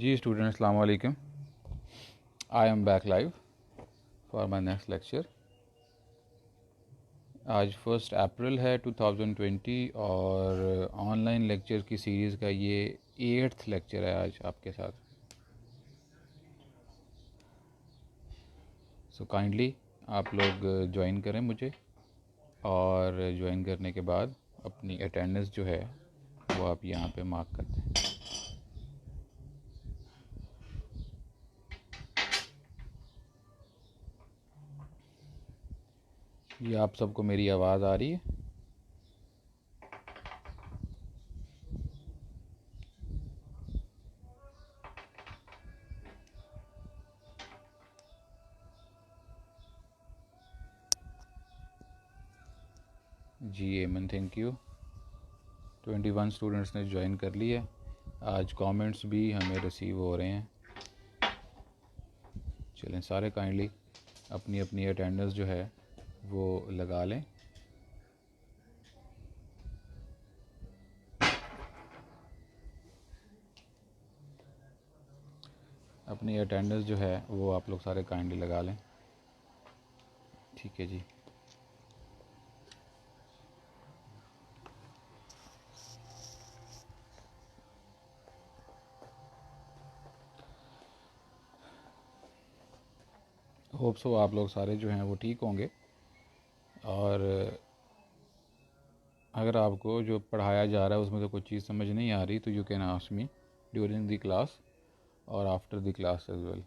जी student अस्सलाम वालेकुम। I am back live for my next lecture. आज 1 अप्रैल है 2020 और ऑनलाइन लेक्चर की सीरीज़ का ये 8th लेक्चर है आज आपके साथ। सो काइंडली आप लोग ज्वाइन करें मुझे, और ज्वाइन करने के बाद अपनी अटेंडेंस जो है वो आप यहाँ पे मार्क कर दें। ये आप सबको मेरी आवाज़ आ रही है? जी एमन, थैंक यू। 21 स्टूडेंट्स ने ज्वाइन कर ली है। आज कमेंट्स भी हमें रिसीव हो रहे हैं। चलें, सारे काइंडली अपनी अपनी अटेंडेंस जो है वो लगा लें। अपनी अटेंडेंस जो है वो आप लोग सारे काइंडली लगा लें। ठीक है जी। होप सो आप लोग सारे जो हैं वो ठीक होंगे। और अगर आपको जो पढ़ाया जा रहा है उसमें से कोई चीज़ समझ नहीं आ रही तो you can ask me during the class और after the class as well.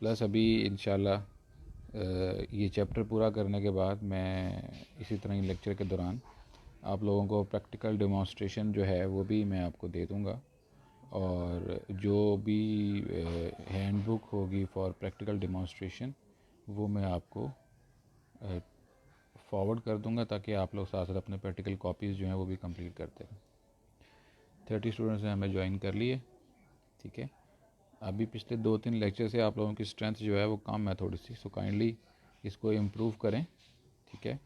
Plus अभी इंशाल्लाह ये चैप्टर पूरा करने के बाद मैं इसी तरह ही लेक्चर के दौरान आप लोगों को प्रैक्टिकल डेमोंस्ट्रेशन जो है वो भी मैं आपको दे दूँगा, और जो भी हैंडबुक होगी फॉर प्रैक्टिकल डेमोंस्ट्रेशन वो मैं आपको फॉरवर्ड कर दूंगा, ताकि आप लोग साथ साथ अपने प्रैक्टिकल कॉपीज़ जो हैं वो भी कंप्लीट करते रहें। 30 स्टूडेंट्स ने हमें ज्वाइन कर लिए। ठीक है, अभी पिछले 2-3 लेक्चर से आप लोगों की स्ट्रेंथ जो है वो कम है थोड़ी सी, सो काइंडली इसको इम्प्रूव करें। ठीक है,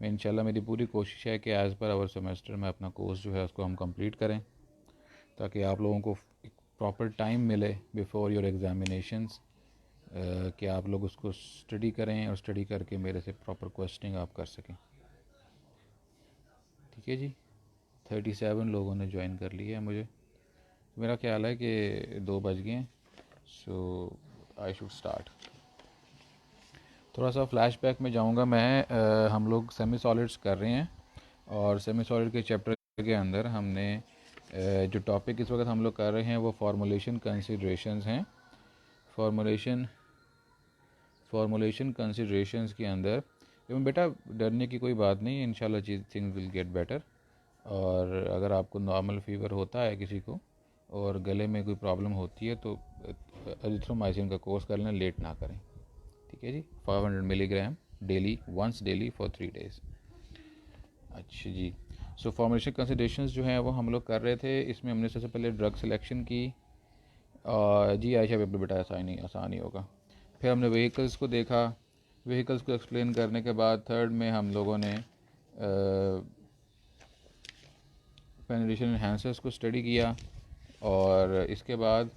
मैं इंशाल्लाह मेरी पूरी कोशिश है कि एज़ पर आवर सेमेस्टर में अपना कोर्स जो है उसको हम कंप्लीट करें, ताकि आप लोगों को प्रॉपर टाइम मिले बिफोर योर एग्ज़ामिनेशंस कि आप लोग उसको स्टडी करें और स्टडी करके मेरे से प्रॉपर क्वेश्चनिंग आप कर सकें। ठीक है जी। 37 लोगों ने ज्वाइन कर लिया है मुझे। मेरा ख्याल है कि 2 बज गए हैं, सो आई शुड स्टार्ट। थोड़ा सा फ्लैशबैक में जाऊंगा मैं। हम लोग सेमी सॉलिड्स कर रहे हैं, और सेमी सॉलिड के चैप्टर के अंदर हमने जो टॉपिक इस वक्त हम लोग कर रहे हैं वो फार्मूलेशन कंसिडरेशंस हैं। फार्मूलेशन कंसिडरेशंस के अंदर बेटा डरने की कोई बात नहीं है, इंशाल्लाह थिंग्स विल गेट बेटर। और अगर आपको नॉर्मल फीवर होता है किसी को और गले में कोई प्रॉब्लम होती है तो एरिथ्रोमाइसिन का कोर्स कर लें, लेट ना करें। ठीक है जी। 500 milligram daily, once daily for 3 days. अच्छा जी। सो फॉर्मुलेशन कंसिडरेशंस जो हैं वो हम लोग कर रहे थे। इसमें हमने सबसे पहले ड्रग सिलेक्शन की। जी आयशा पेपर बेटा आसान ही होगा। फिर हमने व्हीकल्स को देखा। व्हीकल्स को एक्सप्लेन करने के बाद थर्ड में हम लोगों ने पेनिट्रेशन एनहांसर्स को स्टडी किया, और इसके बाद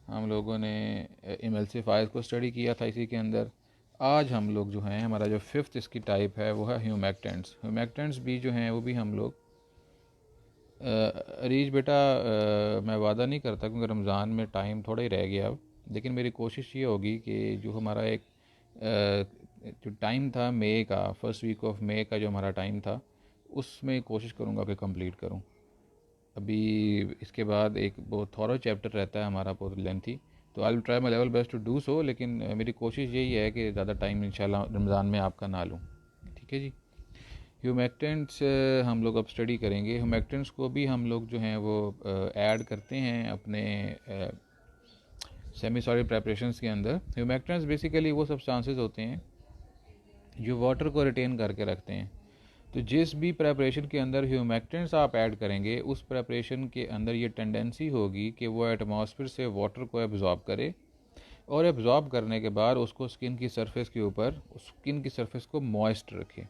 हम लोगों ने इमल्सिफायर्स को स्टडी किया था इसी के अंदर। आज हम लोग जो हैं, हमारा जो 5th इसकी टाइप है वो है ह्यूमैक्टेंट्स। ह्यूमैक्टेंट्स भी जो हैं वो भी हम लोग अरीज बेटा मैं वादा नहीं करता क्योंकि रमज़ान में टाइम थोड़ा ही रह गया अब, लेकिन मेरी कोशिश ये होगी कि जो हमारा एक जो टाइम था मई का, फर्स्ट वीक ऑफ मई का जो हमारा टाइम था, उसमें कोशिश करूँगा कि कंप्लीट करूँ। अभी इसके बाद एक बहुत थॉरो चैप्टर रहता है हमारा, बहुत लेंथी, तो I will try my level best to do so, लेकिन मेरी कोशिश यही है कि ज़्यादा टाइम इंशाल्लाह रमज़ान में आपका ना लूँ। ठीक है जी। ह्यूमैक्टेंट्स हम लोग अब स्टडी करेंगे। ह्यूमैक्टेंट्स को भी हम लोग जो हैं वो ऐड करते हैं अपने सेमी सॉलिड प्रेपरेशंस के अंदर। ह्यूमैक्टेंट्स बेसिकली वो सब्सटेंसेस होते हैं जो वाटर को रिटेन करके रखते हैं। तो जिस भी प्रेपरेशन के अंदर ह्यूमैक्टेंट्स आप ऐड करेंगे, उस प्रेपरेशन के अंदर ये टेंडेंसी होगी कि वो एटमॉस्फेयर से वाटर को एब्जॉर्ब करे, और एब्जॉर्ब करने के बाद उसको स्किन की सरफेस के ऊपर, स्किन की सरफेस को मॉइस्ट रखे।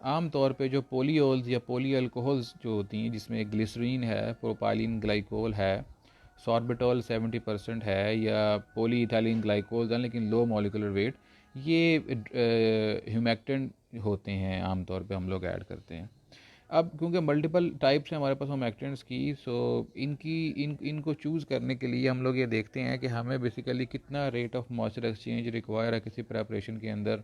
आम तौर पे जो पोलियोल्स या पोली अल्कोहल्स जो होती हैं, जिसमें ग्लिसरीन है, प्रोपाइलिन ग्लाइकोल है, सॉर्बिटॉल 70% है, या पॉलीइथाइलिन ग्लाइकोल लेकिन लो मॉलिक्यूलर वेट, ये ह्यूमेक्टेंट होते हैं आमतौर पे हम लोग ऐड करते हैं। अब क्योंकि मल्टीपल टाइप्स हैं हमारे पास ह्यूमेक्टेंट्स की, सो इनको चूज़ करने के लिए हम लोग ये देखते हैं कि हमें बेसिकली कितना rate of moisture exchange require है किसी प्रेपरेशन के अंदर,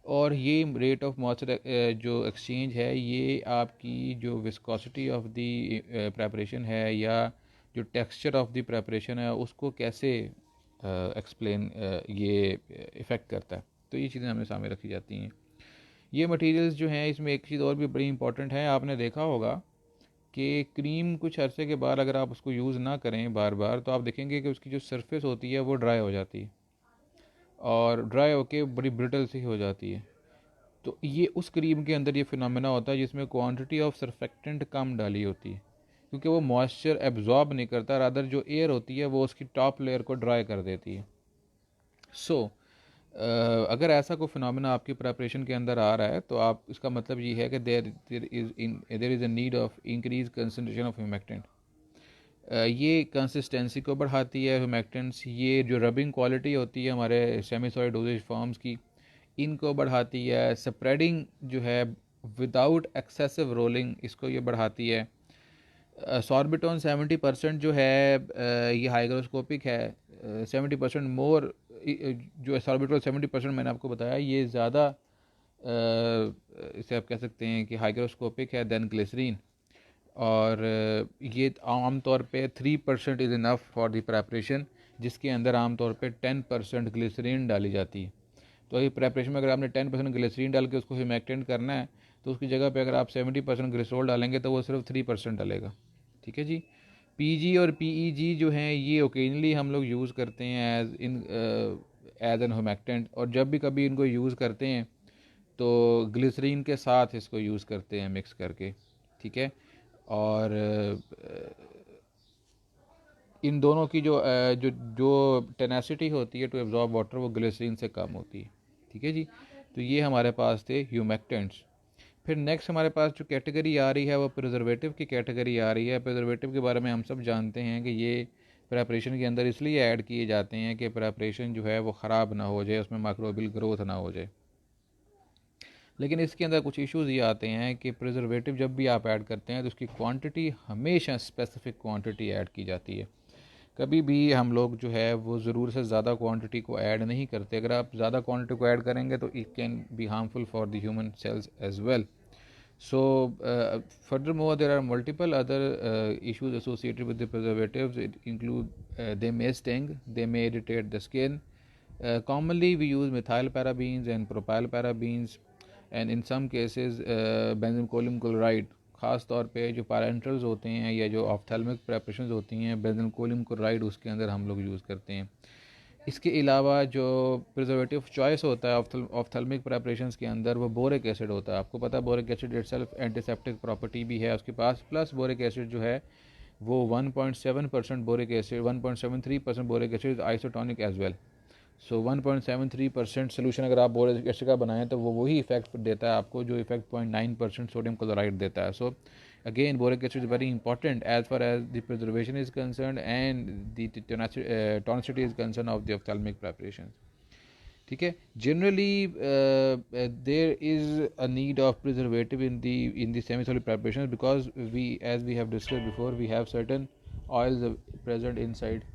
और ये रेट ऑफ मॉइस्चर जो एक्सचेंज है ये आपकी जो विस्कोसिटी ऑफ द प्रेपरेशन है या जो टेक्सचर ऑफ द प्रेपरेशन है उसको कैसे एक्सप्लेन ये इफ़ेक्ट करता है। तो ये चीज़ें हमें सामने रखी जाती हैं। ये मटेरियल्स जो हैं, इसमें एक चीज़ और भी बड़ी इंपॉर्टेंट है, आपने देखा होगा कि क्रीम कुछ अरसे के बाद अगर आप उसको यूज़ ना करें बार बार, तो आप देखेंगे कि उसकी जो सरफेस होती है वो ड्राई हो जाती है, और ड्राई होके बड़ी ब्रिटल सी हो जाती है। तो ये उस क्रीम के अंदर ये फिनोमेना होता है जिसमें क्वांटिटी ऑफ सरफेक्टेंट कम डाली होती है, क्योंकि वो मॉइस्चर एब्जॉर्ब नहीं करता, रादर जो एयर होती है वो उसकी टॉप लेयर को ड्राई कर देती है। सो अगर ऐसा कोई फिनोमेना आपकी प्रेपरेशन के अंदर आ रहा है, तो आप इसका मतलब ये है कि there is a need of increase concentration of humectant. ये कंसिस्टेंसी को बढ़ाती है ह्यूमेक्टेंट्स, ये जो रबिंग क्वालिटी होती है हमारे सेमी सॉलिड डोजेज फॉर्म्स की, इनको बढ़ाती है। स्प्रेडिंग जो है विदाउट एक्सेसिव रोलिंग, इसको ये बढ़ाती है। सॉर्बिटॉन 70% जो है ये हाइग्रोस्कोपिक है, 70% मोर, जो सॉर्बिटॉल 70% मैंने आपको बताया, ये ज़्यादा इसे आप कह सकते हैं कि हाइग्रोस्कोपिक है देन ग्लिसरीन, और ये आम तौर पे 3% is enough for the preparation, जिसके अंदर आम तौर पे 10% ग्लिसरीन डाली जाती है। तो ये प्रेपरेशन में अगर आपने 10% ग्लिसरीन डाल के उसको ह्यूमेक्टेंट करना है, तो उसकी जगह पे अगर आप 70% ग्लिसरॉल डालेंगे तो वो सिर्फ 3% डालेगा। ठीक है जी। पीजी और पीईजी जो हैं ये ओकेजनली हम लोग यूज़ करते हैं एज एन ह्यूमेक्टेंट, और जब भी कभी इनको यूज़ करते हैं तो ग्लिसरीन के साथ इसको यूज़ करते हैं मिक्स करके। ठीक है, और इन दोनों की जो टेनेसिटी होती है टू एब्जॉर्ब वाटर वो ग्लिसरीन से कम होती है। ठीक है जी। तो ये हमारे पास थे ह्यूमेक्टेंट्स। फिर नेक्स्ट हमारे पास जो कैटेगरी आ रही है वो प्रिजर्वेटिव की कैटेगरी आ रही है। प्रिजर्वेटिव के बारे में हम सब जानते हैं कि ये प्रेपरेशन के अंदर इसलिए ऐड किए जाते हैं कि प्रेपरेशन जो है वो ख़राब ना हो जाए, उसमें माइक्रोबियल ग्रोथ ना हो जाए। लेकिन इसके अंदर कुछ इश्यूज़ ये आते हैं कि प्रिजर्वेटिव जब भी आप ऐड करते हैं तो उसकी क्वांटिटी हमेशा स्पेसिफिक क्वांटिटी ऐड की जाती है। कभी भी हम लोग जो है वो ज़रूर से ज़्यादा क्वांटिटी को ऐड नहीं करते। अगर आप ज़्यादा क्वांटिटी को ऐड करेंगे तो it can be harmful for the human cells as well. So, furthermore, there are multiple other issues associated with the preservatives. It include they may sting, they may irritate the skin. Commonly, we use methyl parabens and propyl parabens, and in some cases, benzalkonium chloride. ख़ास तौर पे जो पैरेंटल्स होते हैं या जो ऑफ्थेल्मिक preparations होती हैं, बेंजोइलिक क्लोराइड उसके अंदर हम लोग यूज़ करते हैं। इसके अलावा जो प्रिजर्वेटिव चॉइस होता है ऑफ्थेल्मिक प्रेपरेशंस के अंदर वो बोरिक एसिड होता है। आपको पता है boric acid itself antiseptic property भी है उसके पास, प्लस बोरिक एसिड जो है वो 1.7% boric acid, 1.73% boric acid isotonic as well. So 1.73% solution अगर आप बोरिक एसिड का बनाएं तो वो वही इफेक्ट देता है आपको जो इफेक्ट 0.9% सोडियम क्लोराइड देता है। सो again boric acid is very important as far as the preservation is concerned and the tonicity is concerned of the ophthalmic preparations. ठीक है, generally there is a need of preservative in the semi-solid preparations because as we have discussed before, we have certain oils present inside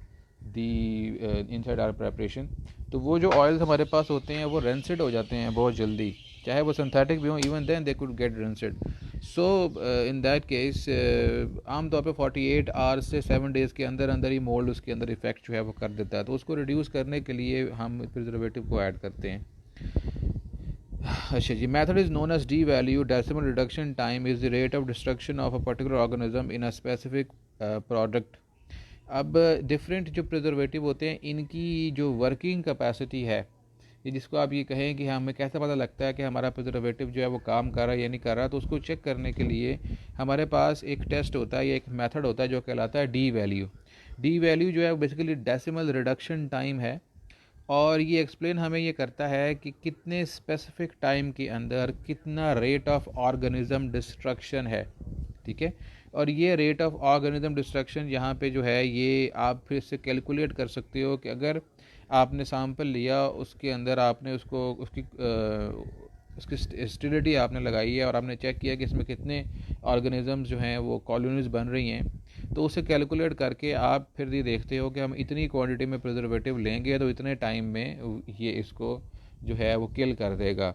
inside our preparation. तो वो जो oils हमारे पास होते हैं वो rancid हो जाते हैं बहुत जल्दी, चाहे वो सिंथेटिक भी हो, even then they could get rancid. So in that case आमतौर पे 48 आवर्स से 7 डेज़ के अंदर अंदर ही मोल्ड उसके अंदर इफेक्ट जो है वो कर देता है। तो उसको रिड्यूस करने के लिए हम प्रिजर्वेटिव को ऐड करते हैं। अच्छा जी, method is known as D value decimal reduction time is the rate of destruction of a particular organism in a specific product. अब डिफरेंट जो प्रिजर्वेटिव होते हैं इनकी जो वर्किंग कैपेसिटी है, ये जिसको आप ये कहें कि हमें कैसे पता लगता है कि हमारा प्रिजर्वेटिव जो है वो काम कर रहा है या नहीं कर रहा, तो उसको चेक करने के लिए हमारे पास एक टेस्ट होता है या एक मेथड होता है जो कहलाता है डी वैल्यू। डी वैल्यू जो है बेसिकली डेसिमल रिडक्शन टाइम है, और ये एक्सप्लेन हमें ये करता है कि कितने स्पेसिफिक टाइम के अंदर कितना रेट ऑफ ऑर्गेनिज्म डिस्ट्रक्शन है। ठीक है, और ये रेट ऑफ ऑर्गेनिज्म डिस्ट्रक्शन यहाँ पे जो है ये आप फिर से कैलकुलेट कर सकते हो कि अगर आपने सैंपल लिया, उसके अंदर आपने उसको उसकी स्टेबिलिटी आपने लगाई है और आपने चेक किया कि इसमें कितने ऑर्गेनिज़म्स जो हैं वो कॉलोनीज़ बन रही हैं, तो उसे कैलकुलेट करके आप फिर ये देखते हो कि हम इतनी क्वांटिटी में प्रिजर्वेटिव लेंगे तो इतने टाइम में ये इसको जो है वो किल कर देगा।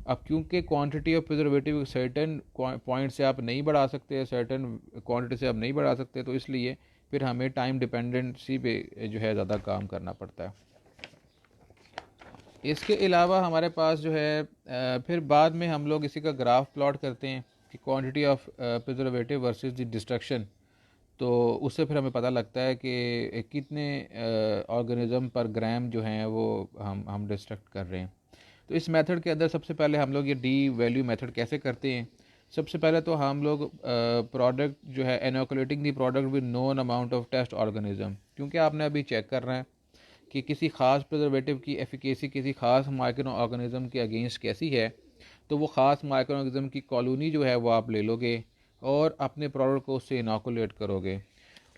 अब क्योंकि quantity of preservative certain point से आप नहीं बढ़ा सकते, सर्टेन क्वांटिटी से आप नहीं बढ़ा सकते, तो इसलिए फिर हमें टाइम डिपेंडेंसी पे जो है ज़्यादा काम करना पड़ता है। इसके अलावा हमारे पास जो है फिर बाद में हम लोग इसी का ग्राफ प्लॉट करते हैं कि quantity of preservative versus the destruction, तो उससे फिर हमें पता लगता है कि कितने ऑर्गेनिज्म पर ग्राम जो हैं वो हम डिस्ट्रक्ट कर रहे हैं। तो इस मेथड के अंदर सबसे पहले हम लोग ये डी वैल्यू मेथड कैसे करते हैं। सबसे पहले तो हम लोग प्रोडक्ट जो है inoculating the product with known amount of test organism, क्योंकि आपने अभी चेक करना है कि किसी ख़ास प्रिजर्वेटिव की एफिकेसी किसी ख़ास माइक्रो ऑर्गेनिज्म के अगेंस्ट कैसी है, तो वो ख़ास माइक्रो ऑर्गेनिज्म की कॉलोनी जो है वो आप ले लोगे और अपने प्रोडक्ट को उससे इनोकुलेट करोगे।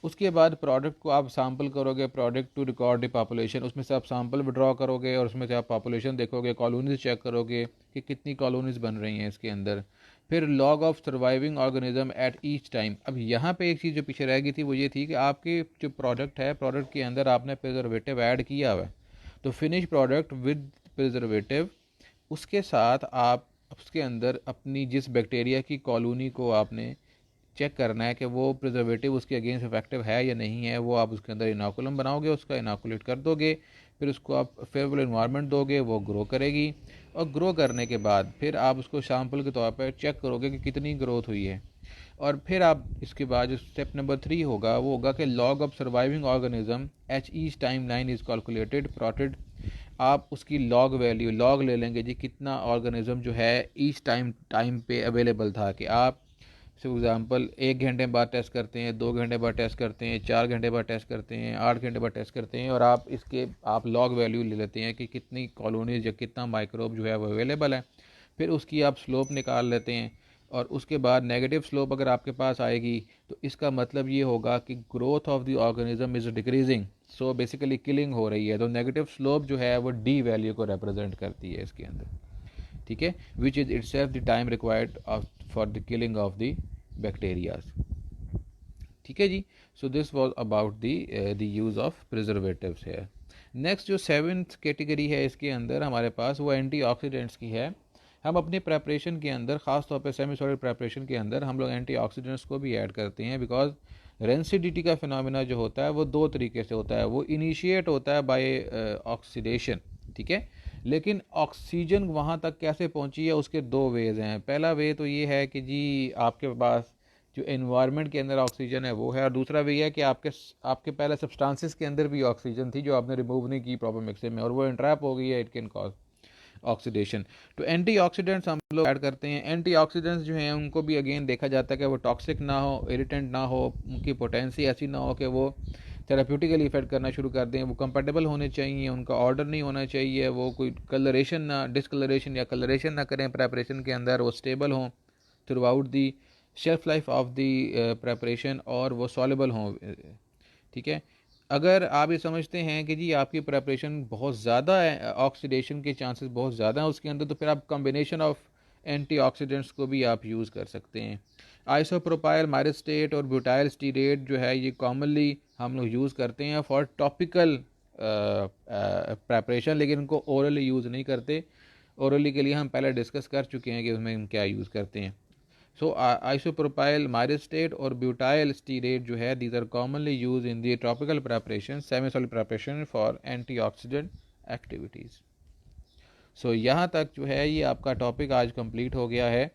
उसके बाद प्रोडक्ट को आप सैम्पल करोगे, product to record the population, उसमें से आप सैम्पल विड्रॉ करोगे और उसमें से आप पॉपुलेशन देखोगे, कॉलोनीज चेक करोगे कि कितनी कॉलोनीज बन रही हैं इसके अंदर। फिर log of surviving organism at each time. अब यहाँ पे एक चीज़ जो पीछे रह गई थी वो ये थी कि आपके जो प्रोडक्ट है, प्रोडक्ट के अंदर आपने प्रिजर्वेटिव ऐड किया हुआ है, तो फिनिश प्रोडक्ट विद प्रिजर्वेटिव, उसके साथ आप उसके अंदर अपनी जिस बैक्टीरिया की कॉलोनी को आपने चेक करना है कि वो प्रिजर्वेटिव उसके अगेंस्ट इफेक्टिव है या नहीं है, वो आप उसके अंदर इनोकुलम बनाओगे, उसका इनोकुलेट कर दोगे, फिर उसको आप फेवरेबल इन्वायरमेंट दोगे, वो ग्रो करेगी, और ग्रो करने के बाद फिर आप उसको सैम्पल के तौर पर चेक करोगे कि कितनी ग्रोथ हुई है। और फिर आप इसके बाद जो स्टेप नंबर 3 होगा वो होगा कि log of surviving organism H each time line is calculated plotted. आप उसकी लॉग वैल्यू लॉग ले लेंगे जी, कितना ऑर्गेनिज्म जो है ईच टाइम पे अवेलेबल था, कि आप फॉर एग्ज़ाम्पल 1 घंटे बाद टेस्ट करते हैं, 2 घंटे बाद टेस्ट करते हैं, 4 घंटे बाद टेस्ट करते हैं, 8 घंटे बाद टेस्ट करते हैं, और आप इसके आप लॉग वैल्यू ले लेते हैं कि कितनी कॉलोनीज या कितना माइक्रोब जो है वो अवेलेबल है। फिर उसकी आप स्लोप निकाल लेते हैं, और उसके बाद नेगेटिव स्लोप अगर आपके पास आएगी तो इसका मतलब ये होगा कि growth of the organism is decreasing, so basically killing हो रही है। तो नेगेटिव स्लोप जो है वो डी वैल्यू को रिप्रेजेंट करती है इसके अंदर, ठीक है, which is itself the time required for the killing of the bacterias. ठीक है जी। So this was about the use of preservatives है। नेक्स्ट जो 7th कैटेगरी है इसके अंदर हमारे पास वो एंटीऑक्सीडेंट्स की है। हम अपनी प्रेपरेशन के अंदर ख़ास तौर पे सेमी सॉलिड प्रेपरेशन के अंदर हम लोग एंटीऑक्सीडेंट्स को भी ऐड करते हैं, बिकॉज रेंसिडिटी का फिनोमेना जो होता है वो 2 तरीके से होता है। वो इनिशिएट होता है बाय ऑक्सीडेशन, ठीक है, लेकिन ऑक्सीजन वहाँ तक कैसे पहुँची है उसके 2 वेज हैं। पहला वे तो ये है कि जी आपके पास जो एनवायरनमेंट के अंदर ऑक्सीजन है वो है, और दूसरा वे है कि आपके पहले सब्सटेंसेस के अंदर भी ऑक्सीजन थी जो आपने रिमूव नहीं की प्रॉपर मिक्सिंग में, और वो इंट्रैप हो गई है, इट कैन कॉज ऑक्सीडेशन। तो एंटीऑक्सीडेंट्स हम लोग ऐड करते हैं। एंटीऑक्सीडेंट्स जो हैं उनको भी अगेन देखा जाता है कि वो टॉक्सिक ना हो, इरिटेंट ना हो, उनकी पोटेंसी ऐसी ना हो कि वो थेराप्यूटिकली इफेक्ट करना शुरू कर दें। वो कंपेटेबल होने चाहिए, उनका ऑर्डर नहीं होना चाहिए, वो कोई कलरेशन ना डिसकलरेशन या कलरेशन ना करें प्रेपरेशन के अंदर, वो स्टेबल हों through out the shelf life of the preparation, और वो सॉलेबल हों, ठीक है। अगर आप ये समझते हैं कि जी आपकी प्रेपरेशन बहुत ज़्यादा है, ऑक्सीडेशन के चांसेस बहुत ज़्यादा हैं उसके अंदर, तो फिर आप कॉम्बिनेशन ऑफ एंटीऑक्सीडेंट्स को भी आप यूज़ कर सकते हैं। आइसोप्रोपाइल माइरिस्टेट और ब्यूटाइल स्टीरेट जो है ये कॉमनली हम लोग यूज़ करते हैं फॉर टॉपिकल प्रेपरेशन, लेकिन उनको ओरली यूज़ नहीं करते। ओरली के लिए हम पहले डिस्कस कर चुके हैं कि उसमें हम क्या यूज़ करते हैं। सो आइसोप्रोपाइल माइरिस्टेट और ब्यूटाइल स्टीरेट जो है these are commonly use in the topical preparation, semi solid preparation for antioxidant activities. So यहाँ तक जो है ये आपका टॉपिक आज कंप्लीट हो गया है।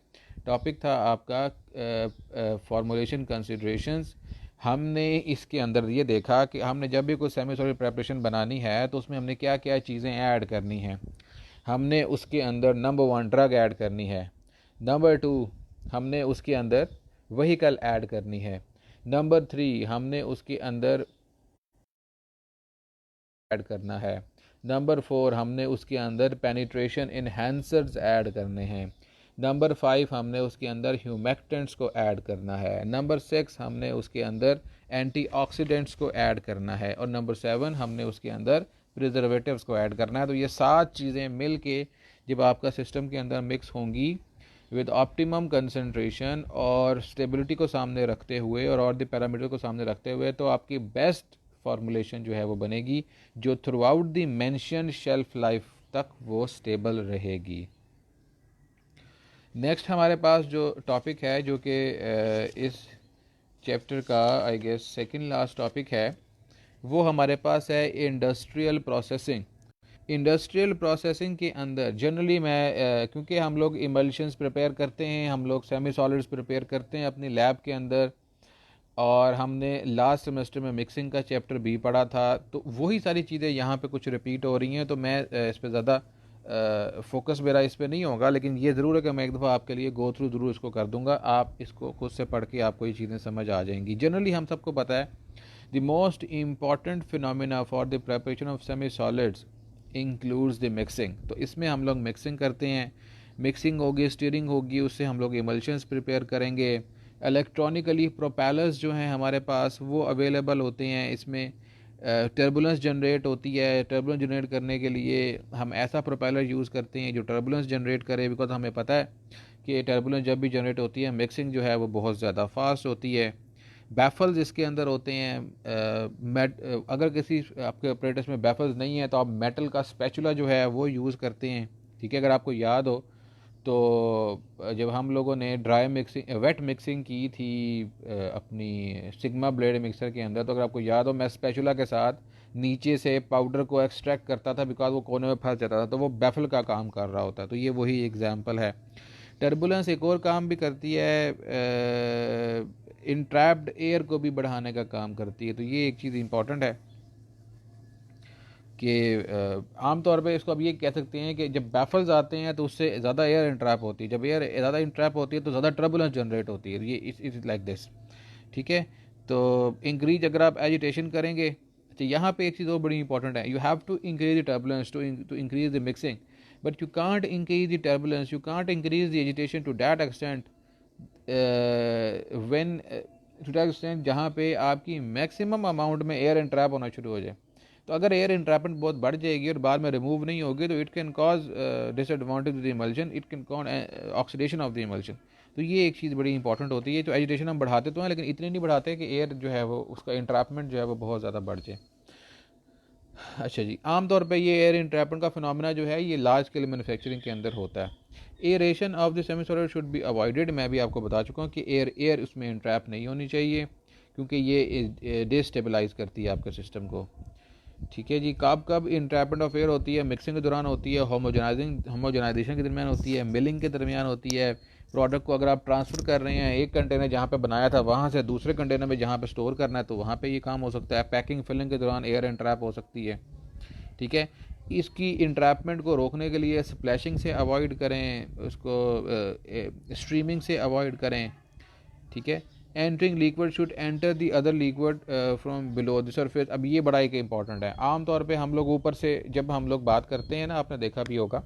टॉपिक था आपका फॉर्मुलेशन कंसिडरेशंस। हमने इसके अंदर ये देखा कि हमने जब भी कोई सेमी सॉलिड प्रेपरेशन बनानी है तो उसमें हमने क्या क्या चीज़ें ऐड करनी हैं। हमने उसके अंदर नंबर 1 ड्रग ऐड करनी है, नंबर 2 हमने उसके अंदर व्हीकल ऐड करनी है, नंबर 3 हमने उसके अंदर ऐड करना है, नंबर 4 हमने उसके अंदर पेनिट्रेशन इन्हेंसर्स ऐड करने हैं, नंबर 5 हमने उसके अंदर ह्यूमेक्टेंट्स को ऐड करना है। नंबर 6 हमने उसके अंदर एंटीऑक्सीडेंट्स को ऐड करना है। और नंबर 7 हमने उसके अंदर प्रिजर्वेटिव्स को ऐड करना है। तो ये 7 चीज़ें मिल के जब आपका सिस्टम के अंदर मिक्स होंगी विद ऑप्टिमम कंसंट्रेशन और स्टेबिलिटी को सामने रखते हुए और द पैरामीटर को सामने रखते हुए, तो आपकी बेस्ट फॉर्मुलेशन जो है वो बनेगी, जो through out the mention shelf life तक वो स्टेबल रहेगी। नेक्स्ट हमारे पास जो टॉपिक है, जो कि इस चैप्टर का I guess second last topic है, वो हमारे पास है इंडस्ट्रियल प्रोसेसिंग। इंडस्ट्रियल प्रोसेसिंग के अंदर जनरली मैं क्योंकि हम लोग इमल्शंस प्रिपेयर करते हैं, हम लोग सेमी सॉलिड्स प्रिपेयर करते हैं अपनी लैब के अंदर, और हमने लास्ट सेमेस्टर में मिक्सिंग का चैप्टर भी पढ़ा था, तो वही सारी चीज़ें यहाँ पे कुछ रिपीट हो रही हैं। तो मैं इस पर ज़्यादा फोकस मेरा इस पर नहीं होगा, लेकिन ये ज़रूर है कि मैं एक दफ़ा आपके लिए गो थ्रू ज़रूर इसको कर दूंगा। आप इसको खुद से पढ़ के आपको ये चीज़ें समझ आ जाएंगी। जनरली हम सबको पता है the most important phenomena for the preparation of semi solids includes the mixing. तो इसमें हम लोग मिक्सिंग करते हैं, मिक्सिंग होगी, स्टीयरिंग होगी, उससे हम लोग इमल्शंस प्रिपेयर करेंगे। इलेक्ट्रॉनिकली प्रोपेलर्स जो हैं हमारे पास वो अवेलेबल होते हैं। इसमें टर्बुलेंस जनरेट होती है। टर्बुलेंस जनरेट करने के लिए हम ऐसा प्रोपेलर यूज़ करते हैं जो टर्बुलेंस जनरेट करे, बिकॉज हमें पता है कि टर्बुलेंस जब भी जनरेट होती है मिक्सिंग जो है वो बहुत ज़्यादा फास्ट होती है। बैफल्स इसके अंदर होते हैं। अगर किसी आपके ऑपरेटर्स में बैफल्स नहीं है तो आप मेटल का स्पैचुला जो है वो यूज़ करते हैं। ठीक है, अगर आपको याद हो तो जब हम लोगों ने वेट मिक्सिंग की थी अपनी सिग्मा ब्लेड मिक्सर के अंदर, तो अगर आपको याद हो मैं स्पैचुला के साथ नीचे से पाउडर को एक्सट्रैक्ट करता था, बिकॉज वो कोने में फंस जाता था, तो वो बैफल का काम कर रहा होता है। तो ये वही एग्जाम्पल है। टर्बुलेंस एक और काम भी करती है, इंट्रैप्ड एयर को भी बढ़ाने का काम करती है। तो ये एक चीज़ इंपॉर्टेंट है कि आमतौर पे इसको अब ये कह सकते हैं कि जब बैफल्स आते हैं तो उससे ज़्यादा एयर इंट्रैप होती है। जब एयर ज़्यादा इंट्रैप होती है तो ज़्यादा टर्बुलेंस जनरेट होती है। ये इस लाइक दिस। ठीक है, तो इंक्रीज अगर आप एजिटेशन करेंगे, तो यहाँ पे एक चीज़ और बड़ी इंपॉर्टेंट है, you have to increase the turbulence to increase the mixing, but you can't increase the turbulence, you can't increase the agitation to that extent when to that extent जहाँ पे आपकी मैक्सिमम अमाउंट में air entrap होना शुरू हो जाए। तो अगर एयर इंट्रैपमेंट बहुत बढ़ जाएगी और बाद में रिमूव नहीं होगी, तो it can cause disadvantage of the emulsion, it can cause oxidation of the emulsion. तो ये एक चीज़ बड़ी इंपॉर्टेंट होती है। तो एजिटेशन हम बढ़ाते तो हैं, लेकिन इतने नहीं बढ़ाते कि एयर जो है वो उसका इंट्रैपमेंट जो है वो बहुत ज़्यादा बढ़ जाए। अच्छा जी, आमतौर पे ये एयर इंट्रैपमेंट का फिनोमेना जो है ये लार्ज स्केल मैन्युफैक्चरिंग के अंदर होता है। Aeration of the semi solid should be avoided. मैं भी आपको बता चुका हूँ कि एयर उसमें इंट्रैप नहीं होनी चाहिए, क्योंकि ये डिस्टेबलाइज करती है आपके सिस्टम को। ठीक है जी, कब कब इंट्रैपमेंट ऑफ एयर होती है? मिक्सिंग के दौरान होती है, होमोजेनाइजेशन के दरमियान होती है, मिलिंग के दरमियान होती है। प्रोडक्ट को अगर आप ट्रांसफ़र कर रहे हैं एक कंटेनर जहाँ पे बनाया था वहाँ से दूसरे कंटेनर में जहाँ पे स्टोर करना है, तो वहाँ पे ये काम हो सकता है। पैकिंग फिलिंग के दौरान एयर इंट्रैप हो सकती है। ठीक है, इसकी इंट्रैपमेंट को रोकने के लिए स्प्लैशिंग से अवॉइड करें, उसको स्ट्रीमिंग से अवॉइड करें। ठीक है, entering liquid should enter the other liquid from below the surface. अब ये बड़ा एक इंपॉर्टेंट है। आमतौर पे हम लोग ऊपर से जब हम लोग बात करते हैं ना, आपने देखा भी होगा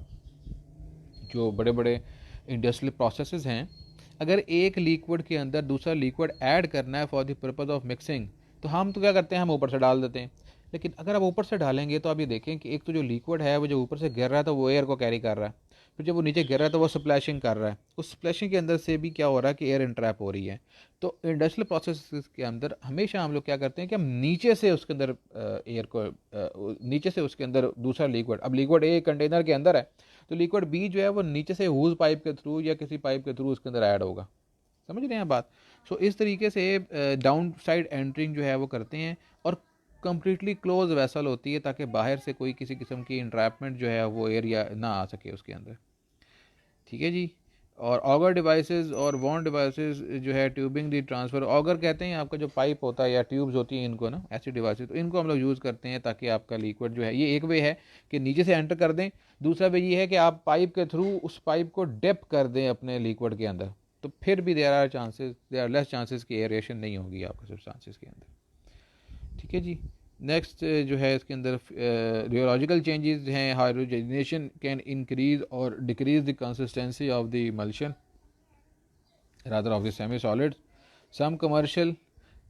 जो बड़े बड़े इंडस्ट्रियल प्रोसेसेस हैं, अगर एक लिक्विड के अंदर दूसरा लिक्विड ऐड करना है for the purpose of mixing, तो हम तो क्या करते हैं, हम ऊपर से डाल देते हैं। लेकिन अगर आप ऊपर से डालेंगे तो आप ये देखें कि एक तो जो लिक्विड है वो जो ऊपर से गिर रहा है तो वो एयर को कैरी कर रहा है, फिर जब वो नीचे गिर रहा है तो वो स्प्लैशिंग कर रहा है। उस स्प्लैशिंग के अंदर से भी क्या हो रहा है कि एयर इंट्रैप हो रही है। तो इंडस्ट्रियल प्रोसेस के अंदर हमेशा हम लोग क्या करते हैं कि हम नीचे से उसके अंदर एयर को नीचे से उसके अंदर दूसरा लिक्विड, अब लिक्विड ए कंटेनर के अंदर है तो लिक्विड बी जो है वो नीचे से हुज पाइप के थ्रू या किसी पाइप के थ्रू उसके अंदर ऐड होगा। समझ रहे हैं बात? सो इस तरीके से डाउन साइड एंट्रिंग जो है वो करते हैं, और कम्प्लीटली क्लोज वेसल होती है ताकि बाहर से कोई किसी किस्म की इंट्रैपमेंट जो है वो एरिया ना आ सके उसके अंदर। ठीक है जी, और ऑगर डिवाइसेस और वॉन्ड डिवाइसेस जो है ट्यूबिंग दी ट्रांसफ़र, ऑगर कहते हैं आपका जो पाइप होता है या ट्यूब्स होती हैं इनको ना, ऐसी डिवाइसेस, तो इनको हम लोग यूज़ करते हैं ताकि आपका लिक्विड जो है, ये एक वे है कि नीचे से एंटर कर दें, दूसरा वे ये है कि आप पाइप के थ्रू उस पाइप को डिप कर दें अपने लिक्विड के अंदर, तो फिर भी देयर आर लेस चांसेस कि एयरेशन नहीं होगी आपके सब्सटेंसेस के अंदर। ठीक है जी, नेक्स्ट जो है इसके अंदर रियोलॉजिकल चेंजेस हैं. हाइड्रोजनेशन कैन इंक्रीज और decrease the consistency of the emulsion rather of the semi solids. Some commercial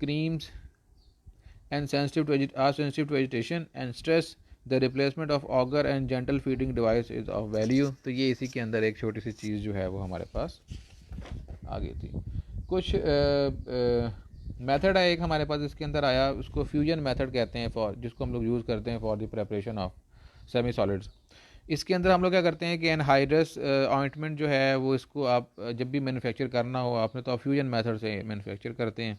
creams and are sensitive to agitation and stress. The replacement of auger and gentle feeding device is of value. तो ये इसी के अंदर एक छोटी सी चीज़ जो है वो हमारे पास आ गई थी. कुछ मेथड है एक हमारे पास इसके अंदर आया, उसको फ्यूजन मेथड कहते हैं फॉर, जिसको हम लोग यूज़ करते हैं for the preparation of semi solids. इसके अंदर हम लोग क्या करते हैं कि एनहाइड्रस ऑइंटमेंट जो है वो इसको आप जब भी मैन्युफैक्चर करना हो आपने तो आप फ्यूजन मेथड से मैन्युफैक्चर करते हैं.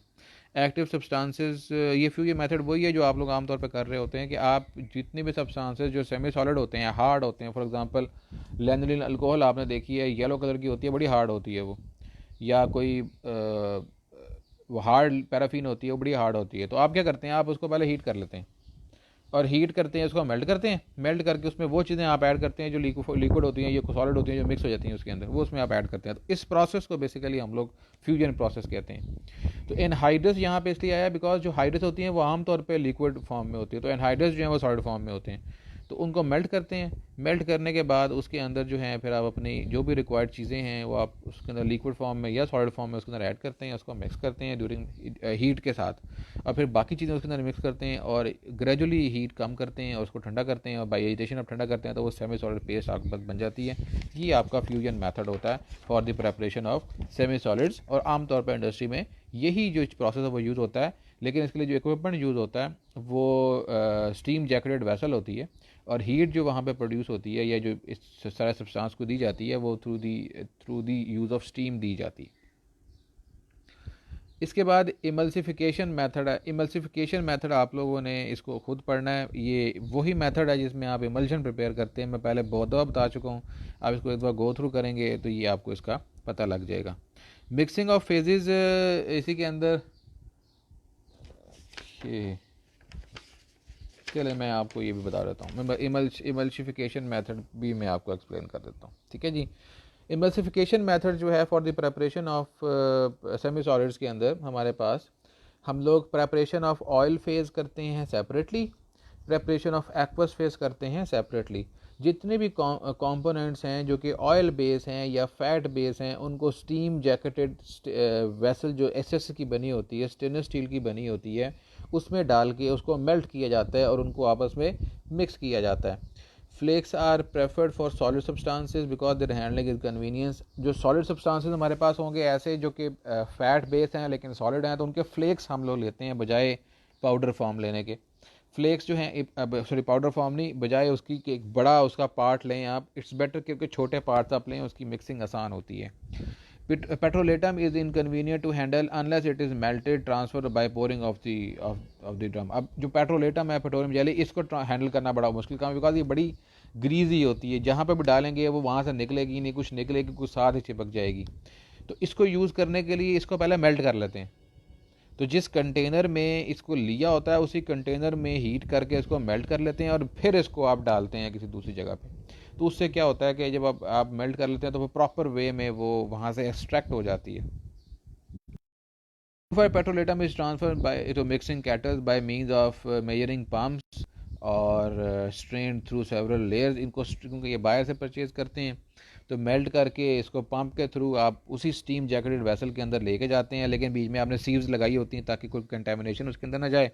एक्टिव सब्सटेंसेस, ये फ्यूजन मेथड वही है जो आप लोग आमतौर पर कर रहे होते हैं कि आप जितने भी सब्सटेंसेस जो सेमी सॉलिड होते हैं, हार्ड होते हैं, फॉर एग्जांपल लैनिलिन अल्कोहल आपने देखी है, येलो कलर की होती है, बड़ी हार्ड होती है वो, या कोई वो हार्ड पैराफिन होती है, वो बड़ी हार्ड होती है. तो आप क्या करते हैं, आप उसको पहले हीट कर लेते हैं और हीट करते हैं, उसको मेल्ट करते हैं. मेल्ट करके उसमें वो चीज़ें आप ऐड करते हैं जो लिक्विड होती हैं, ये सॉलिड होती हैं जो मिक्स हो जाती हैं उसके अंदर, वो उसमें आप ऐड करते हैं. तो इस प्रोसेस को बेसिकली हम लोग फ्यूजन प्रोसेस कहते हैं. तो एनहाइड्रस यहाँ पे इसलिए आया बिकॉज जो हाइड्रस होती हैं वो आमतौर पर लिक्विड फॉर्म में होती है, तो एनहाइड्रस जो है वो सॉलिड फॉर्म में होते हैं. तो उनको मेल्ट करते हैं. मेल्ट करने के बाद उसके अंदर जो है फिर आप अपनी जो भी रिक्वायर्ड चीज़ें हैं वो आप उसके अंदर लिक्विड फॉर्म में या सॉलिड फॉर्म में उसके अंदर ऐड करते हैं, उसको मिक्स करते हैं ड्यूरिंग हीट के साथ, और फिर बाकी चीज़ें उसके अंदर मिक्स करते हैं और ग्रेजुअली हीट कम करते हैं और उसको ठंडा करते हैं, और बाई एजिटेशन आप ठंडा करते हैं तो वो सेमी सॉलिड पेस्ट आपके पास बन जाती है. ये आपका फ्यूजन मेथड होता है for the preparation of semi solids, और आमतौर पर इंडस्ट्री में यही जो प्रोसेस है वो यूज़ होता है. लेकिन इसके लिए जो इक्विपमेंट यूज़ होता है वो स्टीम जैकेटेड वेसल होती है, और हीट जो वहाँ पे प्रोड्यूस होती है या जो इस सारे सब्सटेंस को दी जाती है वो through the use of steam दी जाती है. इसके बाद इमल्सिफिकेशन मेथड है. इमल्सिफिकेशन मेथड आप लोगों ने इसको खुद पढ़ना है. ये वही मेथड है जिसमें आप इमल्शन प्रिपेयर करते हैं. मैं पहले बहुत दफ़ा बता चुका हूँ, आप इसको एक बार गो थ्रू करेंगे तो ये आपको इसका पता लग जाएगा. मिक्सिंग ऑफ फेजेस इसी के अंदर, चलिए मैं आपको ये भी बता देता हूँ. मैं इमल्सिफिकेशन मेथड भी मैं आपको एक्सप्लेन कर देता हूँ. ठीक है जी. इमल्सिफिकेशन मेथड जो है for the preparation of semi solids के अंदर हमारे पास हम लोग प्रेपरेशन ऑफ ऑयल फेज़ करते हैं separately, preparation of aqueous phase करते हैं सेपरेटली. जितने भी कंपोनेंट्स हैं जो कि ऑयल बेस हैं या फैट बेस हैं उनको स्टीम जैकेटेड वेसल जो एसएस की बनी होती है, स्टेनलेस स्टील की बनी होती है, उसमें डाल के उसको मेल्ट किया जाता है और उनको आपस में मिक्स किया जाता है. Flakes are preferred for solid substances because their handling is convenience. जो सॉलिड सब्सटेंसेस हमारे पास होंगे ऐसे जो कि फैट बेस हैं लेकिन सॉलिड हैं, तो उनके फ्लेक्स हम लोग लेते हैं बजाय पाउडर फॉर्म लेने के. फ्लेक्स जो हैं सॉरी पाउडर फॉर्म नहीं, बजाय उसकी कि एक बड़ा उसका पार्ट लें आप, इट्स बेटर क्योंकि छोटे पार्ट्स आप लें, उसकी मिक्सिंग आसान होती है. Petrolatum is inconvenient to handle unless it is melted transfer by pouring off the drum. अब जो पेट्रोलेटम है, पेट्रोलियम जेली, इसको हैंडल करना बड़ा मुश्किल काम है बिकॉज ये बड़ी ग्रीजी होती है. जहाँ पे भी डालेंगे वो वहाँ से निकलेगी नहीं, कुछ निकलेगी कुछ साथ ही चिपक जाएगी. तो इसको यूज़ करने के लिए इसको पहले मेल्ट कर लेते हैं. तो जिस कंटेनर में इसको लिया होता है उसी कंटेनर में हीट करके इसको मेल्ट कर लेते हैं और फिर इसको आप डालते हैं किसी दूसरी जगह पे. तो उससे क्या होता है कि जब आप मेल्ट कर लेते हैं तो वो प्रॉपर वे में वो वहाँ से एक्सट्रैक्ट हो जाती है. Petrolatum is transfer by two mixing kettles by means of measuring pumps और स्ट्रेन थ्रू सेवरल लेयर्स. इनको क्योंकि ये बाहर से परचेज करते हैं तो मेल्ट करके इसको पंप के थ्रू आप उसी स्टीम जैकेटेड वेसल के अंदर लेके जाते हैं, लेकिन बीच में आपने सीव्स लगाई होती हैं ताकि कोई कंटेमिनेशन उसके अंदर ना जाए.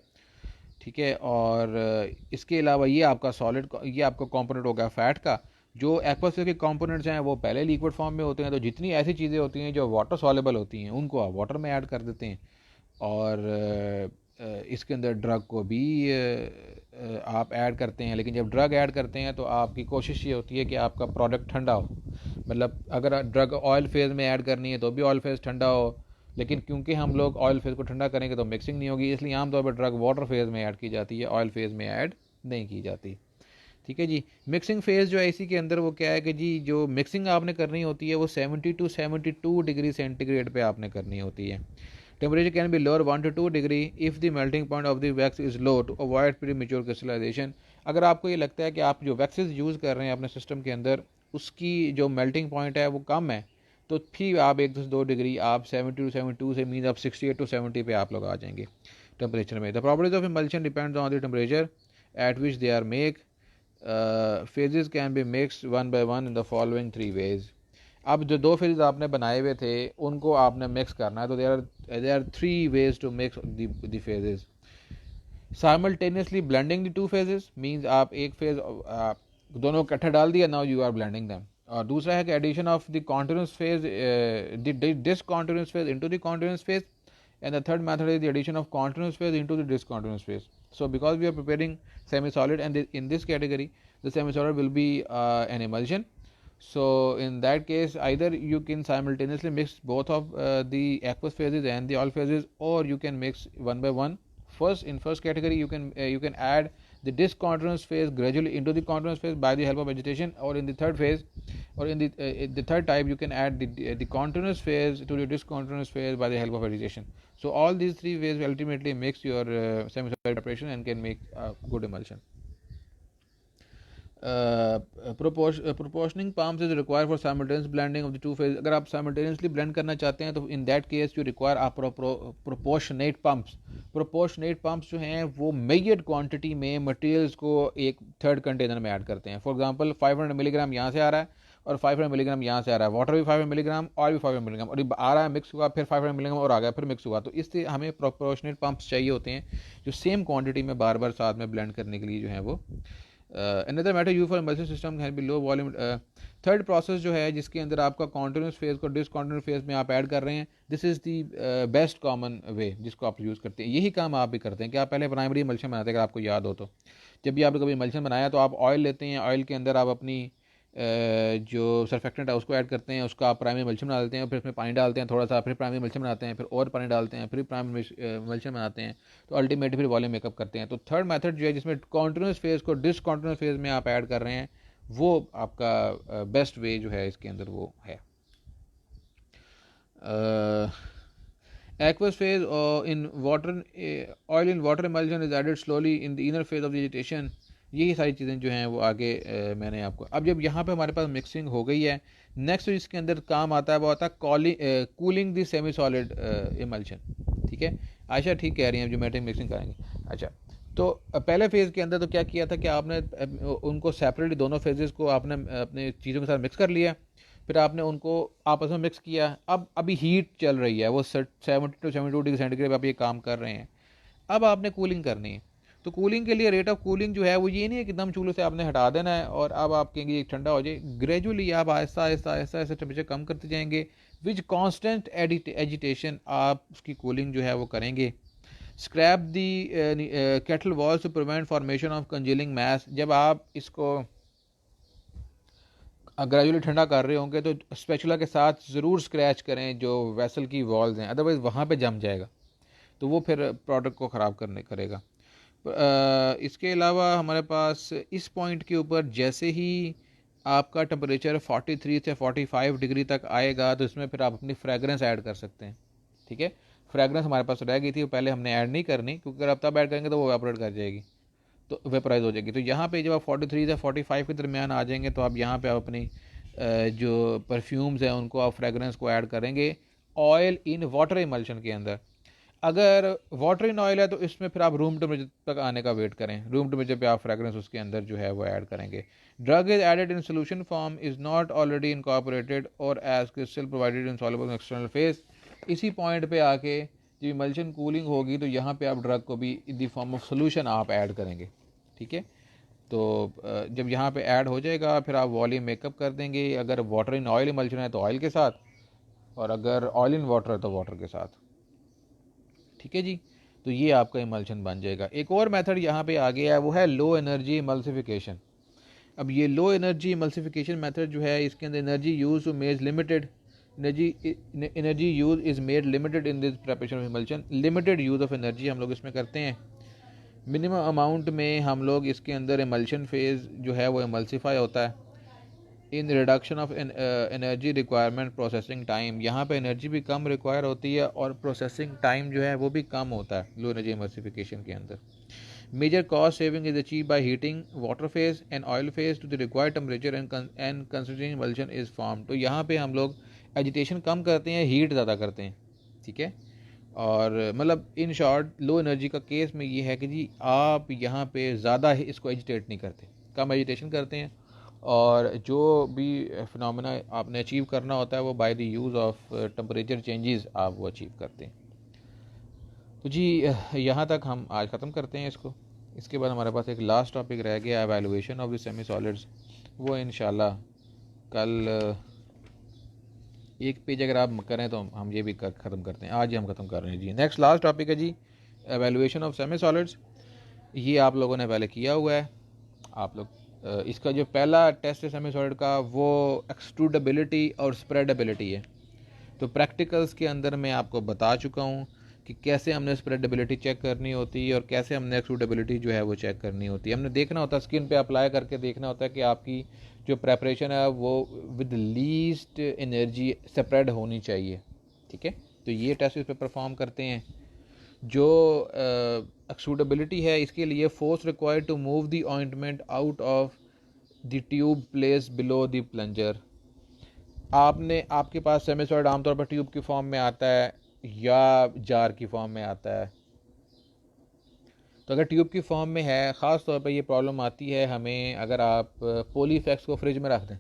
ठीक है. और इसके अलावा ये आपका सॉलिड, ये आपका कंपोनेंट होगा फैट का. जो एक्वास्फीयर के कंपोनेंट्स हैं वो पहले लिक्विड फॉर्म में होते हैं, तो जितनी ऐसी चीज़ें होती हैं जो वाटर सॉल्युबल होती हैं उनको आप वाटर में ऐड कर देते हैं. और इसके अंदर ड्रग को भी आप ऐड करते हैं. लेकिन जब ड्रग ऐड करते हैं तो आपकी कोशिश ये होती है कि आपका प्रोडक्ट ठंडा हो. मतलब अगर ड्रग ऑयल फेज़ में ऐड करनी है तो भी ऑयल फेज़ ठंडा हो, लेकिन क्योंकि हम लोग ऑयल फेज़ को ठंडा करेंगे तो मिक्सिंग नहीं होगी, इसलिए आमतौर पर ड्रग वाटर फेज़ में ऐड की जाती है, ऑयल फेज़ में ऐड नहीं की जाती. ठीक है जी. मिक्सिंग फेज़ जो है इसी के अंदर वो क्या है कि जी जो मिक्सिंग आपने करनी होती है वो 70 to 72 डिग्री सेंटीग्रेड पे आपने करनी होती है. Temperature can be lower 1 to 2 degree if the melting point of the wax is low to avoid premature crystallization. अगर आपको ये लगता है कि आप जो वैक्सेस यूज़ कर रहे हैं अपने सिस्टम के अंदर उसकी जो मेल्टिंग पॉइंट है वो कम है, तो फिर आप 1 से 2 डिग्री आप 70 to 72 से मीन आप 68 to 70 पे आप लोग आ जाएंगे. टेम्परेचर में। The properties of emulsion depends on the temperature at which they are make. Phases can be mixed one by one in the following 3 ways. अब जो 2 फेजेस आपने बनाए हुए थे उनको आपने मिक्स करना है, तो there are 3 ways to mix the phases. Simultaneously blending the 2 phases means आप एक फेज दोनों इकट्ठा डाल दिया, now you are blending them. और दूसरा है कि addition of the continuous phase discontinuous phase into the continuous phase, and the third method is the addition of continuous phase into the discontinuous phase. So because we are preparing semi-solid, and in this category the semi-solid will be an emulsion, so in that case either you can simultaneously mix both of the aqueous phases and the oil phases, or you can mix one by one. In first category you can add the discontinuous phase gradually into the continuous phase by the help of agitation, or in the third phase, or in the third type you can add the continuous phase to the discontinuous phase by the help of agitation. So all these 3 ways will ultimately mix your semi-solid preparation and can make good emulsion. Proportioning pumps is required for simultaneous blending of the 2 phases. अगर आप simultaneously blend करना चाहते हैं तो in that case you require proportionate pumps. Proportionate pumps जो हैं वो measured quantity में materials को एक थर्ड कंटेनर में ऐड करते हैं. For example 500 मिलीग्राम यहाँ से आ रहा है और 500 मिलीग्राम यहाँ से आ रहा है, वाटर भी 500 मिलीग्राम और भी 500 मिलीग्राम, और आ रहा है मिक्स हुआ, फिर 500 मिलीग्राम और आ गया, फिर मिक्स हुआ. तो इससे हमें प्रोपोर्शनेट पंप्स चाहिए होते हैं जो सेम क्वांटिटी में बार बार साथ में ब्लेंड करने के लिए जो है वो. Another matter used for emulsion system can be low volume. Third process जो है जिसके अंदर आपका कॉन्टिन्यूस फेज को डिसकॉन्टिन्यूस फेज में आप ऐड कर रहे हैं, this is the best common वे जिसको आप यूज़ करते हैं. यही काम आप भी करते हैं कि आप पहले प्राइमरी emulsion बनाते हैं. अगर आपको याद हो तो जब भी आपने कभी emulsion बनाया तो आप ऑयल लेते हैं, ऑयल के अंदर आप अपनी जो सरफेक्टेंट है उसको ऐड करते हैं, उसका आप प्राइमरी emulsion बना देते हैं, फिर उसमें पानी डालते हैं थोड़ा सा, फिर प्राइमरी emulsion बनाते हैं, फिर और पानी डालते हैं, फिर प्राइमरी emulsion बनाते हैं, तो अल्टीमेटली फिर वॉल्यूम मेकअप करते हैं. तो थर्ड मेथड जो है जिसमें कॉन्टिन्यूस फेज को डिसकॉन्टिन्यूस फेज में आप ऐड कर रहे हैं, वो आपका बेस्ट वे जो है इसके अंदर वो है. Aqueous phase in water, oil in water emulsion is added slowly in the inner phase of the agitation. यही सारी चीज़ें जो हैं वो आगे मैंने आपको. अब जब यहाँ पे हमारे पास मिक्सिंग हो गई है, नेक्स्ट इसके अंदर काम आता है वो आता है cooling the semi solid emulsion. ठीक है, आयशा ठीक कह रही हैं, ज्योमेट्रिक मिक्सिंग करेंगे. अच्छा, तो पहले फेज़ के अंदर तो क्या किया था कि आपने उनको सेपरेटली दोनों फेजेस को आपने अपने चीज़ों के साथ मिक्स कर लिया, फिर आपने उनको आपस में मिक्स किया. अब अभी हीट चल रही है, वो 70 to 72 डिग्री सेंटीग्रेड आप ये काम कर रहे हैं. अब आपने कूलिंग करनी है, तो कूलिंग के लिए रेट ऑफ कूलिंग जो है वो ये नहीं है कि एकदम चूल्हे से आपने हटा देना है और अब आप कहेंगे ठंडा हो जाए. ग्रेजुअली आप आहिस्ता आहिस्ता आहिस्ता आहिस्ता टेम्परेचर कम करते जाएंगे. विच कॉन्स्टेंट एजिटेशन आप उसकी कूलिंग जो है वो करेंगे. Scrape the kettle walls to prevent formation of congealing mass. जब आप इसको ग्रेजुअली ठंडा कर रहे होंगे तो स्पैचुला के साथ ज़रूर स्क्रैच करें जो वेसल की वॉल्स हैं, अदरवाइज़ वहाँ पे जम जाएगा तो वो फिर प्रोडक्ट को ख़राब करेगा. इसके अलावा हमारे पास इस पॉइंट के ऊपर जैसे ही आपका टेम्परेचर 43 से 45 डिग्री तक आएगा तो इसमें फिर आप अपनी फ्रेगरेंस ऐड कर सकते हैं. ठीक है, फ्रेगरेंस हमारे पास रह गई थी, पहले हमने ऐड नहीं करनी क्योंकि अगर आप तब ऐड करेंगे तो वो एवपोरेट कर जाएगी, तो वेपराइज हो जाएगी. तो यहाँ पे जब आप 43 से 45 के दरमियान आ जाएंगे तो आप यहाँ पे आप अपनी जो परफ्यूम्स हैं उनको आप फ्रेगरेंस को ऐड करेंगे ऑयल इन वाटर इमल्शन के अंदर. अगर वाटर इन ऑयल है तो इसमें फिर आप रूम टेम्परेचर तक आने का वेट करें, रूम टेम्परेचर पे आप फ्रेगरेंस उसके अंदर जो है वो ऐड करेंगे. Drug is added in solution form is not already incorporated और as crystal provided in soluble external phase. इसी पॉइंट पे आके जब इमल्शन कूलिंग होगी तो यहाँ पे आप ड्रग को भी in the form of solution आप ऐड करेंगे. ठीक है, तो जब यहाँ पे ऐड हो जाएगा फिर आप वॉल्यूम मेकअप कर देंगे. अगर वाटर इन ऑयल इमल्शन है तो ऑयल के साथ, और अगर ऑयल इन वाटर है तो वाटर के साथ. ठीक है जी, तो ये आपका इमल्शन बन जाएगा. एक और मेथड यहाँ पे आ गया है वो है लो एनर्जी इमल्सिफिकेशन. अब ये लो एनर्जी इमल्सिफिकेशन मेथड जो है इसके अंदर एनर्जी यूज टू मेज limited energy use is made limited in this preparation of emulsion. Limited use of energy हम लोग इसमें करते हैं. मिनिमम अमाउंट में हम लोग इसके अंदर इमल्शन फेज़ जो है वो इमल्सिफाई होता है. In reduction of energy requirement processing time, यहाँ पे एनर्जी भी कम रिक्वायर होती है और प्रोसेसिंग टाइम जो है वो भी कम होता है लो एनर्जी इमल्सिफिकेशन के अंदर. Major cost saving is achieve by heating water phase and oil phase to the required temperature and considering emulsion is form. तो यहाँ पे हम लोग एजिटेशन कम करते हैं, हीट ज़्यादा करते हैं. ठीक है, और मतलब इन शॉर्ट लो एनर्जी का केस में ये है कि जी आप यहाँ पे ज़्यादा इसको एजिटेट नहीं करते, कम एजिटेशन करते हैं, और जो भी फिनोमेना आपने अचीव करना होता है वो by the use of temperature changes आप वो अचीव करते हैं। तो जी यहाँ तक हम आज ख़त्म करते हैं इसको। इसके बाद हमारे पास एक लास्ट टॉपिक रह गया, evaluation of the semi solids. वो इंशाल्लाह कल एक पेज अगर आप करें तो हम ये भी ख़त्म करते हैं। आज ही हम ख़त्म कर रहे हैं जी। नेक्स्ट लास्ट टॉपिक है जी एवेलुएशन ऑफ सेमी सॉलिड्स। ये आप लोगों ने पहले किया हुआ है। आप लोग इसका जो पहला टेस्ट है सेमी सॉलिड का वो एक्सट्रूडेबिलिटी और स्प्रेडेबिलिटी है। तो प्रैक्टिकल्स के अंदर मैं आपको बता चुका हूँ कि कैसे हमने स्प्रेडेबिलिटी चेक करनी होती है और कैसे हमने एक्सट्रूडेबिलिटी जो है वो चेक करनी होती है। हमने देखना होता है, स्किन पे अप्लाई करके देखना होता है कि आपकी जो प्रेपरेशन है वो विद लीस्ट एनर्जी स्प्रेड होनी चाहिए। ठीक है, तो ये टेस्ट इस पर परफॉर्म करते हैं। जो एक्सट्रूडेबिलिटी है, इसके लिए force required to move the ointment out of the tube place below the plunger. आपके पास सेमी सॉलिड आमतौर पर ट्यूब की फॉर्म में आता है या जार की फॉर्म में आता है। तो अगर ट्यूब की फॉर्म में है, ख़ास तौर पर ये प्रॉब्लम आती है हमें अगर आप पॉलीफेक्स को फ्रिज में रख दें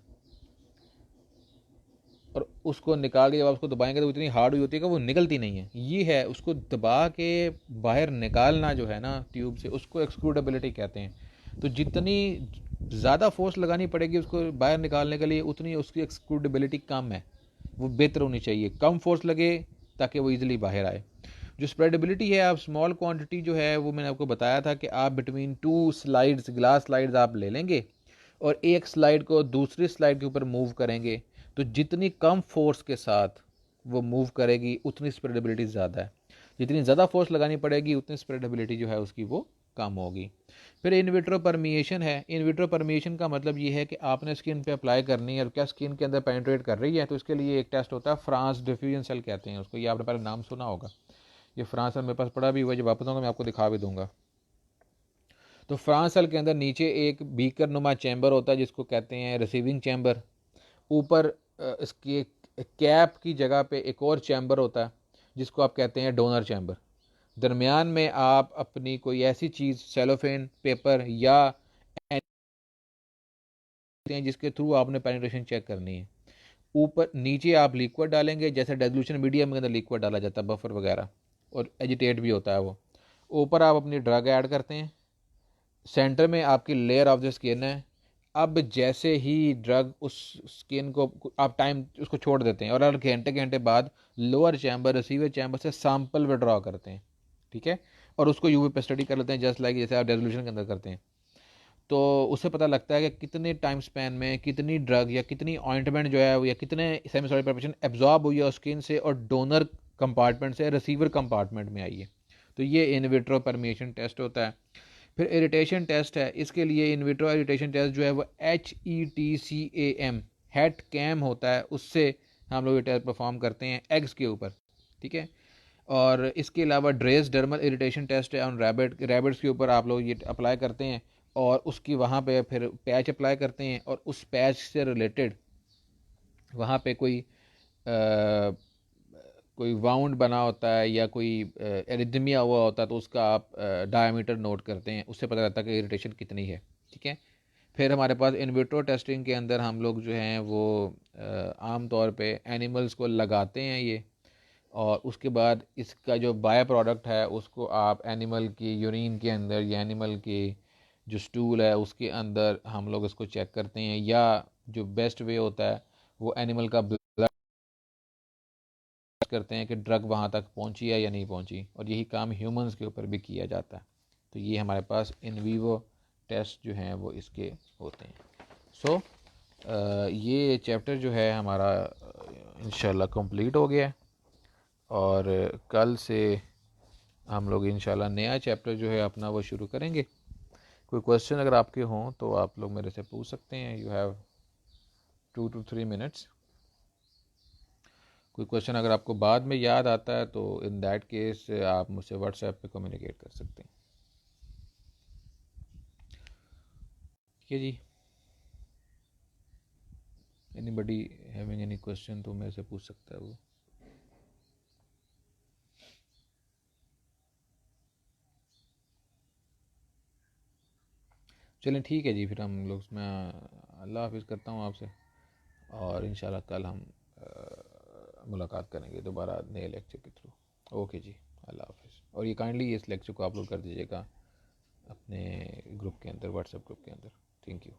और उसको निकाल के जब आप उसको दबाएंगे तो इतनी हार्ड हुई होती है कि वो निकलती नहीं है। ये है, उसको दबा के बाहर निकालना जो है ना ट्यूब से, उसको एक्सक्लूडेबिलिटी कहते हैं। तो जितनी ज़्यादा फोर्स लगानी पड़ेगी उसको बाहर निकालने के लिए, उतनी उसकी एक्सक्लूडेबिलिटी कम है, वो बेहतर होनी चाहिए। कम फोर्स लगे ताकि वो ईजिली बाहर आए। जो स्प्रेडेबिलिटी है, आप स्मॉल क्वांटिटी जो है वो मैंने आपको बताया था कि आप बिटवीन 2 स्लाइड्स, ग्लास स्लाइड्स आप ले लेंगे और एक स्लाइड को दूसरी स्लाइड के ऊपर मूव करेंगे। तो जितनी कम फोर्स के साथ वो मूव करेगी उतनी स्प्रेडेबिलिटी ज़्यादा है। जितनी ज़्यादा फोर्स लगानी पड़ेगी उतनी स्प्रेडेबिलिटी जो है उसकी वो कम होगी। फिर इन विट्रो परमिएशन है। इन विट्रो परमिएशन का मतलब ये है कि आपने स्किन पे अप्लाई करनी है और क्या स्किन के अंदर पेनिट्रेट कर रही है। तो इसके लिए एक टेस्ट होता है, फ्रांस डिफ्यूजन सेल कहते हैं उसको। ये आपने पहले नाम सुना होगा। ये फ्रांस सेल मेरे पास पड़ा भी हुआ है, जब वापस आऊँगा मैं आपको दिखा भी दूंगा। तो फ्रांस सेल के अंदर नीचे एक बीकर नुमा चैम्बर होता है जिसको कहते हैं रिसीविंग चैम्बर। ऊपर इसकी कैप की जगह पे एक और चैम्बर होता है जिसको आप कहते हैं डोनर चैम्बर। दरमियान में आप अपनी कोई ऐसी चीज़, सेलोफेन पेपर या जिसके थ्रू आपने पेनिट्रेशन चेक करनी है। ऊपर नीचे आप लिक्विड डालेंगे, जैसे डाइल्यूशन मीडियम के अंदर लिक्विड डाला जाता है, बफर वगैरह, और एजिटेट भी होता है वो। ऊपर आप अपनी ड्रग ऐड करते हैं। सेंटर में आपकी लेयर ऑफ द स्किन है। अब जैसे ही ड्रग उस स्किन को आप टाइम उसको छोड़ देते हैं और हर घंटे घंटे बाद लोअर चैम्बर, रिसीवर चैम्बर से सैंपल विड्रॉ करते हैं। ठीक है, और उसको यूवी पे स्टडी कर लेते हैं, जस्ट लाइक जैसे आप रेजोल्यूशन के अंदर करते हैं। तो उससे पता लगता है कि कितने टाइम स्पैन में कितनी ड्रग या कितनी ऑइंटमेंट जो है या कितने सेमी सॉलिड प्रिपरेशन एब्जॉर्ब हुई है स्किन से और डोनर कंपार्टमेंट से रिसीवर कंपार्टमेंट में आई है। तो ये इन विट्रो परमिएशन टेस्ट होता है। फिर इरिटेशन टेस्ट है। इसके लिए इन विट्रो इरिटेशन टेस्ट जो है वो HETCAM हैट कैम होता है, उससे हम लोग ये टेस्ट परफॉर्म करते हैं एग्स के ऊपर। ठीक है, और इसके अलावा ड्रेस डर्मल इरिटेशन टेस्ट है ऑन रैबिट्स के ऊपर आप लोग ये अप्लाई करते हैं और उसकी वहाँ पे फिर पैच अप्लाई करते हैं और उस पैच से रिलेटेड वहाँ पे कोई वाउंड बना होता है या कोई एरिथमिया हुआ होता है, तो उसका आप डायमीटर नोट करते हैं, उससे पता लगता है कि इरिटेशन कितनी है। ठीक है, फिर हमारे पास इन विट्रो टेस्टिंग के अंदर हम लोग जो हैं वो आम तौर पे एनिमल्स को लगाते हैं ये, और उसके बाद इसका जो बाय प्रोडक्ट है उसको आप एनिमल की यूरिन के अंदर या एनिमल की जो स्टूल है उसके अंदर हम लोग इसको चेक करते हैं, या जो बेस्ट वे होता है वो एनिमल का ब्लड करते हैं कि ड्रग वहाँ तक पहुँची है या नहीं पहुँची, और यही काम ह्यूमंस के ऊपर भी किया जाता है। तो ये हमारे पास इन वीवो टेस्ट जो हैं वो इसके होते हैं। सो ये चैप्टर जो है हमारा इंशाल्लाह कंप्लीट हो गया है, और कल से हम लोग इंशाल्लाह नया चैप्टर जो है अपना वो शुरू करेंगे। कोई क्वेश्चन अगर आपके हों तो आप लोग मेरे से पूछ सकते हैं। You have 2 to 3 minutes। कोई क्वेश्चन अगर आपको बाद में याद आता है तो इन दैट केस आप मुझसे व्हाट्सएप पे कम्युनिकेट कर सकते हैं। ठीक है जी, एनीबडी हैविंग एनी क्वेश्चन तो मेरे से पूछ सकता है वो। चलें ठीक है जी, फिर हम लोग मैं अल्लाह हाफ़िज़ करता हूँ आपसे, और इंशाल्लाह कल हम मुलाकात करेंगे दोबारा नए लेक्चर के थ्रू। ओके जी, अल्लाह हाफ़िज़। और ये काइंडली इस लेक्चर को अपलोड कर दीजिएगा अपने ग्रुप के अंदर, व्हाट्सएप ग्रुप के अंदर। Thank you.